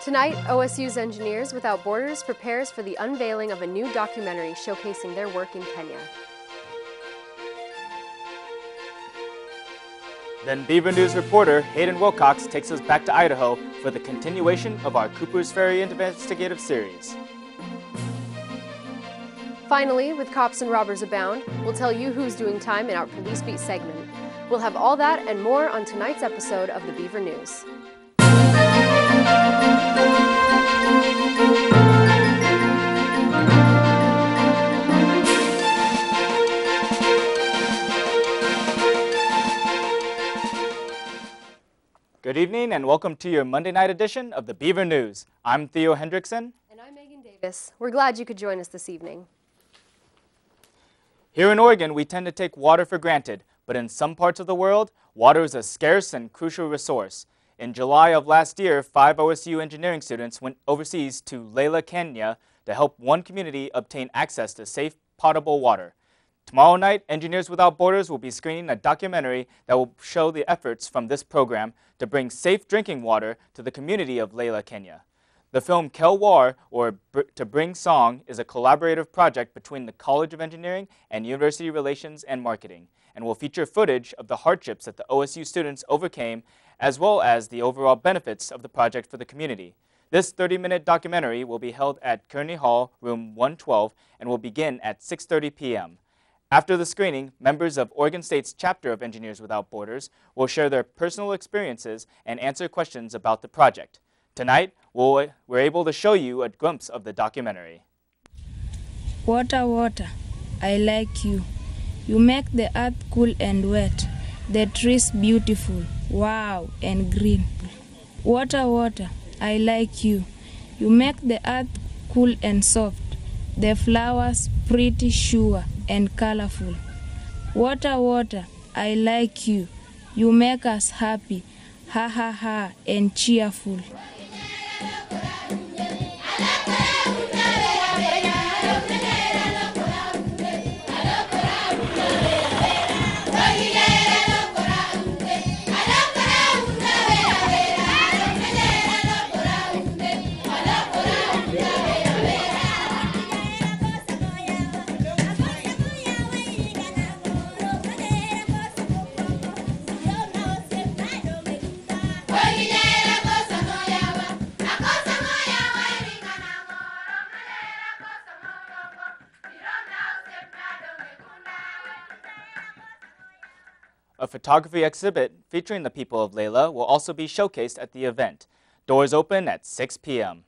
Tonight, OSU's Engineers Without Borders prepares for the unveiling of a new documentary showcasing their work in Kenya. Then Beaver News reporter Hayden Wilcox takes us back to Idaho for the continuation of our Cooper's Ferry investigative series. Finally, with Cops and Robbers Abound, we'll tell you who's doing time in our Police Beat segment. We'll have all that and more on tonight's episode of the Beaver News. Good evening and welcome to your Monday night edition of the Beaver News. I'm Theo Hendrickson. And I'm Megan Davis. We're glad you could join us this evening. Here in Oregon, we tend to take water for granted, but in some parts of the world, water is a scarce and crucial resource. In July of last year, 5 OSU engineering students went overseas to Lela, Kenya to help one community obtain access to safe, potable water. Tomorrow night, Engineers Without Borders will be screening a documentary that will show the efforts from this program to bring safe drinking water to the community of Lela, Kenya. The film Kelwar, or To Bring Song, is a collaborative project between the College of Engineering and University Relations and Marketing, and will feature footage of the hardships that the OSU students overcame, as well as the overall benefits of the project for the community. This 30-minute documentary will be held at Kearney Hall, room 112, and will begin at 6:30 p.m. After the screening, members of Oregon State's chapter of Engineers Without Borders will share their personal experiences and answer questions about the project. Tonight, we're able to show you a glimpse of the documentary. Water, water, I like you. You make the earth cool and wet, the trees beautiful, wow, and green. Water, water, I like you. You make the earth cool and soft, the flowers pretty sure and colorful. Water, water, I like you. You make us happy, ha ha ha, and cheerful. A photography exhibit featuring the people of Lela will also be showcased at the event. Doors open at 6 p.m.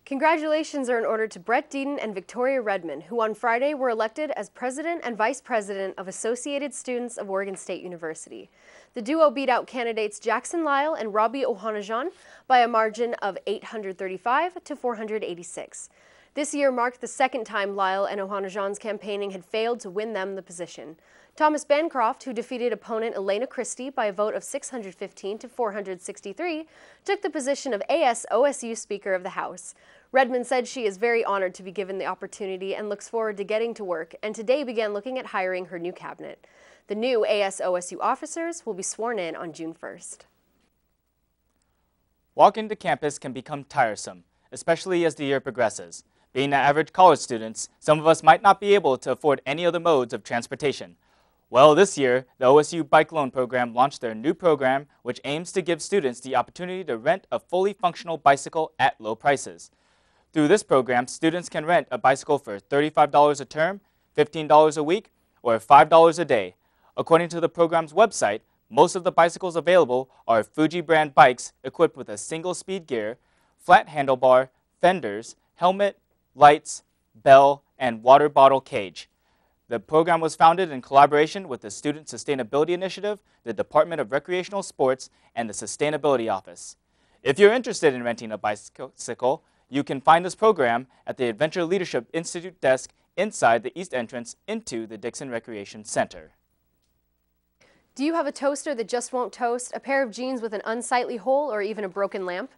Congratulations are in order to Brett Deaton and Victoria Redmond, who on Friday were elected as President and Vice President of Associated Students of Oregon State University. The duo beat out candidates Jackson Lyle and Robbie Ohanajan by a margin of 835 to 486. This year marked the second time Lyle and Ohanajan's campaigning had failed to win them the position. Thomas Bancroft, who defeated opponent Elena Christie by a vote of 615 to 463, took the position of OSU Speaker of the House. Redmond said she is very honored to be given the opportunity and looks forward to getting to work, and today began looking at hiring her new cabinet. The new OSU officers will be sworn in on June 1st. Walking to campus can become tiresome, especially as the year progresses. Being average college students, some of us might not be able to afford any other modes of transportation. Well, this year, the OSU Bike Loan Program launched their new program, which aims to give students the opportunity to rent a fully functional bicycle at low prices. Through this program, students can rent a bicycle for $35 a term, $15 a week, or $5 a day. According to the program's website, most of the bicycles available are Fuji brand bikes equipped with a single speed gear, flat handlebar, fenders, helmet, lights, bell, and water bottle cage. The program was founded in collaboration with the Student Sustainability Initiative, the Department of Recreational Sports, and the Sustainability Office. If you're interested in renting a bicycle, you can find this program at the Adventure Leadership Institute desk inside the east entrance into the Dixon Recreation Center. Do you have a toaster that just won't toast, a pair of jeans with an unsightly hole, or even a broken lamp?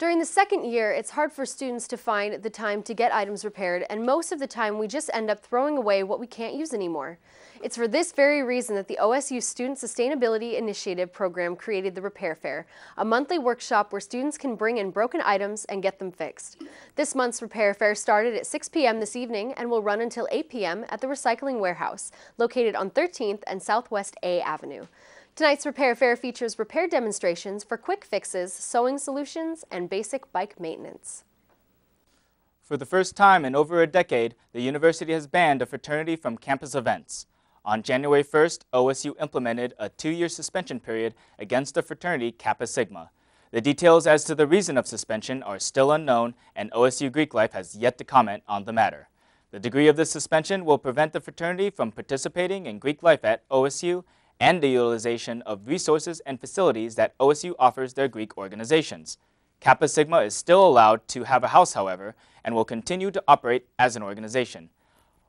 During the second year, it's hard for students to find the time to get items repaired, and most of the time we just end up throwing away what we can't use anymore. It's for this very reason that the OSU Student Sustainability Initiative program created the Repair Fair, a monthly workshop where students can bring in broken items and get them fixed. This month's Repair Fair started at 6 p.m. this evening and will run until 8 p.m. at the Recycling Warehouse, located on 13th and Southwest A Avenue. Tonight's Repair Fair features repair demonstrations for quick fixes, sewing solutions, and basic bike maintenance. For the first time in over a decade, the university has banned a fraternity from campus events. On January 1st, OSU implemented a 2-year suspension period against the fraternity Kappa Sigma. The details as to the reason of suspension are still unknown, and OSU Greek Life has yet to comment on the matter. The degree of this suspension will prevent the fraternity from participating in Greek life at OSU and the utilization of resources and facilities that OSU offers their Greek organizations. Kappa Sigma is still allowed to have a house, however, and will continue to operate as an organization.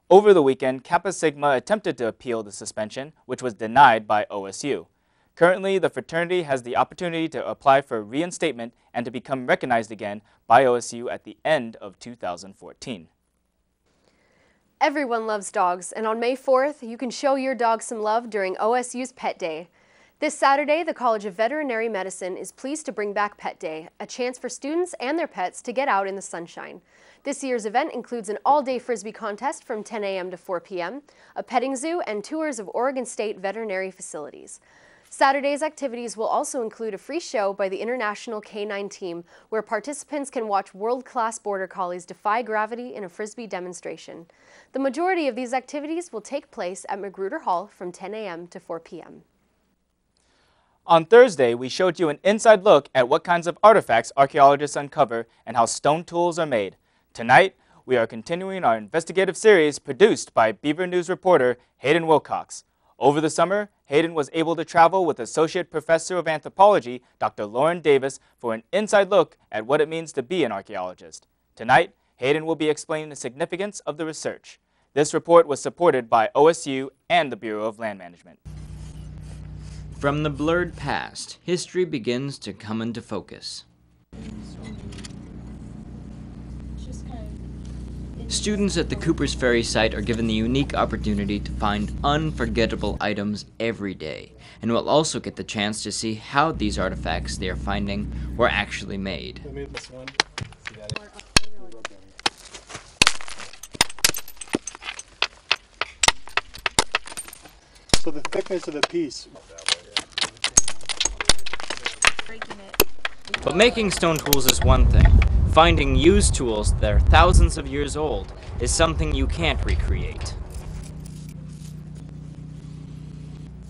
Over the weekend, Kappa Sigma attempted to appeal the suspension, which was denied by OSU. Currently, the fraternity has the opportunity to apply for reinstatement and to become recognized again by OSU at the end of 2014. Everyone loves dogs, and on May 4th, you can show your dog some love during OSU's Pet Day. This Saturday, the College of Veterinary Medicine is pleased to bring back Pet Day, a chance for students and their pets to get out in the sunshine. This year's event includes an all-day Frisbee contest from 10 a.m. to 4 p.m., a petting zoo, and tours of Oregon State veterinary facilities. Saturday's activities will also include a free show by the International K9 team, where participants can watch world-class border collies defy gravity in a Frisbee demonstration. The majority of these activities will take place at Magruder Hall from 10 a.m. to 4 p.m. On Thursday, we showed you an inside look at what kinds of artifacts archaeologists uncover and how stone tools are made. Tonight, we are continuing our investigative series produced by Beaver News reporter Hayden Wilcox. Over the summer, Hayden was able to travel with Associate Professor of Anthropology, Dr. Lauren Davis, for an inside look at what it means to be an archaeologist. Tonight, Hayden will be explaining the significance of the research. This report was supported by OSU and the Bureau of Land Management. From the blurred past, history begins to come into focus. Students at the Cooper's Ferry site are given the unique opportunity to find unforgettable items every day, and will also get the chance to see how these artifacts they are finding were actually made. So the thickness of the piece. But making stone tools is one thing. Finding used tools that are thousands of years old is something you can't recreate.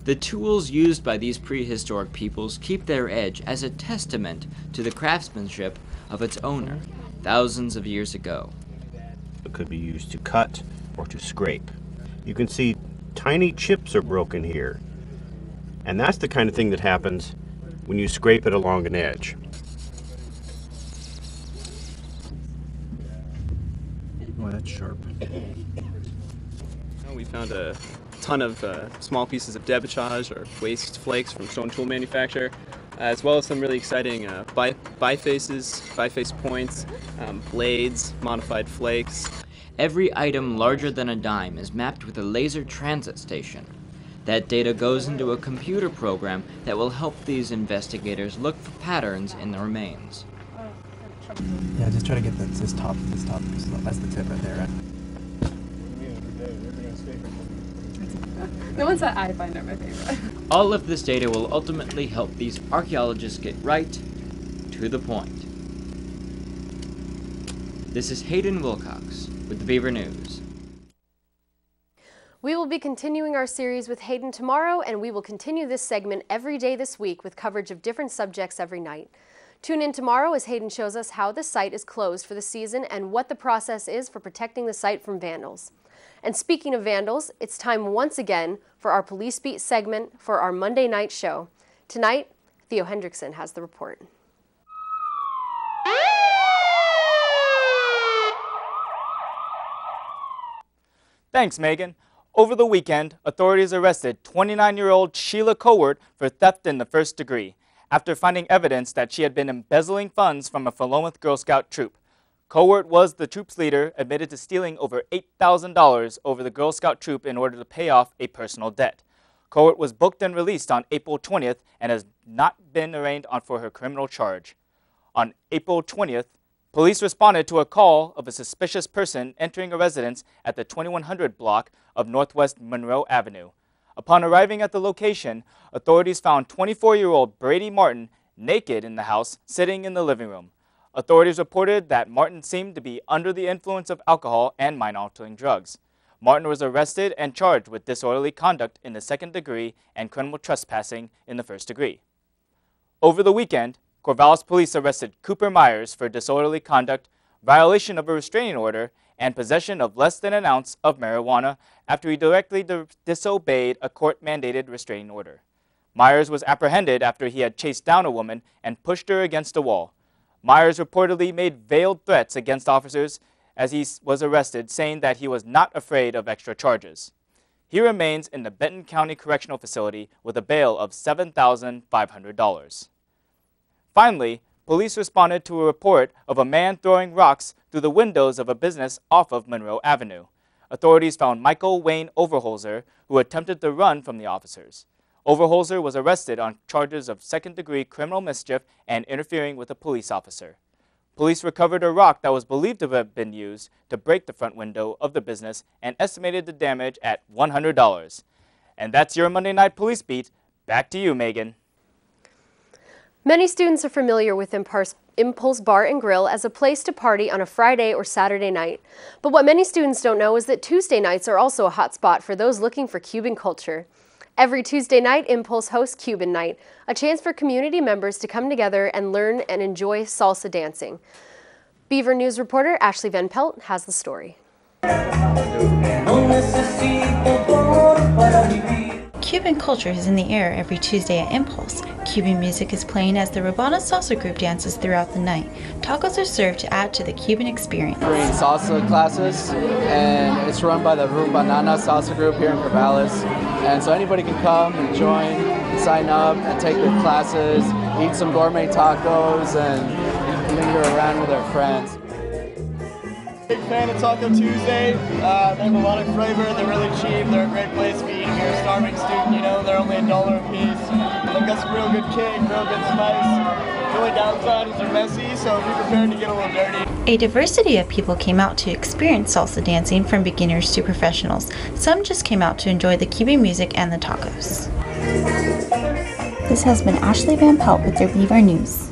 The tools used by these prehistoric peoples keep their edge as a testament to the craftsmanship of its owner thousands of years ago. It could be used to cut or to scrape. You can see tiny chips are broken here. And that's the kind of thing that happens when you scrape it along an edge. Oh, that's sharp. We found a ton of small pieces of debouchage or waste flakes from stone tool manufacture, as well as some really exciting biface points, blades, modified flakes. Every item larger than a dime is mapped with a laser transit station. That data goes into a computer program that will help these investigators look for patterns in the remains. Yeah, just try to get this top, that's the tip right there. The ones that I find are my favorite. All of this data will ultimately help these archaeologists get right to the point. This is Hayden Wilcox with the Beaver News. We will be continuing our series with Hayden tomorrow, and we will continue this segment every day this week with coverage of different subjects every night. Tune in tomorrow as Hayden shows us how the site is closed for the season and what the process is for protecting the site from vandals. And speaking of vandals, it's time once again for our Police Beat segment for our Monday night show. Tonight, Theo Hendrickson has the report. Thanks, Megan. Over the weekend, authorities arrested 29-year-old Sheila Cowart for theft in the first degree. after finding evidence that she had been embezzling funds from a Philomath Girl Scout troop. Cowart was the troop's leader, admitted to stealing over $8,000 over the Girl Scout troop in order to pay off a personal debt. Cowart was booked and released on April 20th and has not been arraigned for her criminal charge. On April 20th, police responded to a call of a suspicious person entering a residence at the 2100 block of Northwest Monroe Avenue. Upon arriving at the location, authorities found 24-year-old Brady Martin naked in the house, sitting in the living room. Authorities reported that Martin seemed to be under the influence of alcohol and mind-altering drugs. Martin was arrested and charged with disorderly conduct in the second degree and criminal trespassing in the first degree. Over the weekend, Corvallis police arrested Cooper Myers for disorderly conduct, violation of a restraining order, and possession of less than an ounce of marijuana after he directly disobeyed a court-mandated restraining order. Myers was apprehended after he had chased down a woman and pushed her against a wall. Myers reportedly made veiled threats against officers as he was arrested, saying that he was not afraid of extra charges. He remains in the Benton County Correctional Facility with a bail of $7,500. Finally, police responded to a report of a man throwing rocks through the windows of a business off of Monroe Avenue. Authorities found Michael Wayne Overholzer, who attempted to run from the officers. Overholzer was arrested on charges of second-degree criminal mischief and interfering with a police officer. Police recovered a rock that was believed to have been used to break the front window of the business and estimated the damage at $100. And that's your Monday Night Police Beat. Back to you, Megan. Many students are familiar with Impulse Bar and Grill as a place to party on a Friday or Saturday night. But what many students don't know is that Tuesday nights are also a hot spot for those looking for Cuban culture. Every Tuesday night, Impulse hosts Cuban Night, a chance for community members to come together and learn and enjoy salsa dancing. Beaver News reporter Ashley Van Pelt has the story. Cuban culture is in the air every Tuesday at Impulse. Cuban music is playing as the Rabana Salsa group dances throughout the night. Tacos are served to add to the Cuban experience. Bring salsa classes, and it's run by the Banana Salsa group here in Corvallis. And so anybody can come and join, sign up, and take the classes, eat some gourmet tacos, and linger around with their friends. Big fan of Taco Tuesday. They have a lot of flavor. They're really cheap. They're a great place to be eating. If you're a starving student, you know, they're only $1 a piece. They've got some real good kick, real good spice. The only downside is they're messy, so be prepared to get a little dirty. A diversity of people came out to experience salsa dancing, from beginners to professionals. Some just came out to enjoy the Cuban music and the tacos. This has been Ashley Van Pelt with your Beaver News.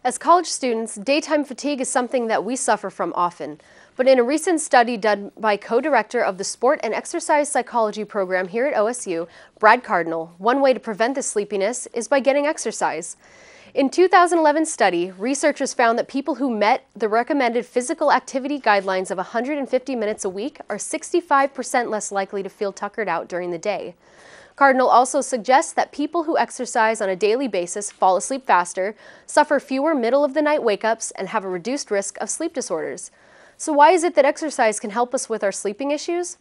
As college students, daytime fatigue is something that we suffer from often. But in a recent study done by co-director of the Sport and Exercise Psychology program here at OSU, Brad Cardinal, one way to prevent this sleepiness is by getting exercise. In 2011 study, researchers found that people who met the recommended physical activity guidelines of 150 minutes a week are 65% less likely to feel tuckered out during the day. Cardinal also suggests that people who exercise on a daily basis fall asleep faster, suffer fewer middle-of-the-night wake-ups, and have a reduced risk of sleep disorders. So why is it that exercise can help us with our sleeping issues?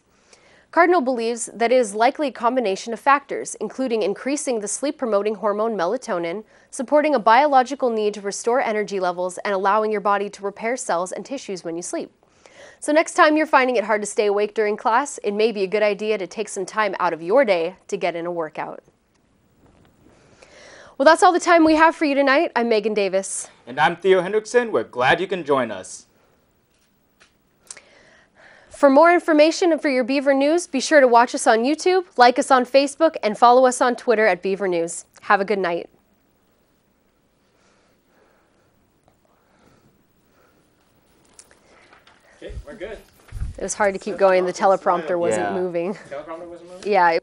Cardinal believes that it is likely a combination of factors, including increasing the sleep-promoting hormone melatonin, supporting a biological need to restore energy levels, and allowing your body to repair cells and tissues when you sleep. So next time you're finding it hard to stay awake during class, it may be a good idea to take some time out of your day to get in a workout. Well, that's all the time we have for you tonight. I'm Megan Davis. And I'm Theo Hendrickson. We're glad you can join us. For more information and for your Beaver News, be sure to watch us on YouTube, like us on Facebook, and follow us on Twitter at Beaver News. Have a good night. Okay, we're good. It was hard to keep going. The teleprompter wasn't moving. Teleprompter wasn't moving? Yeah.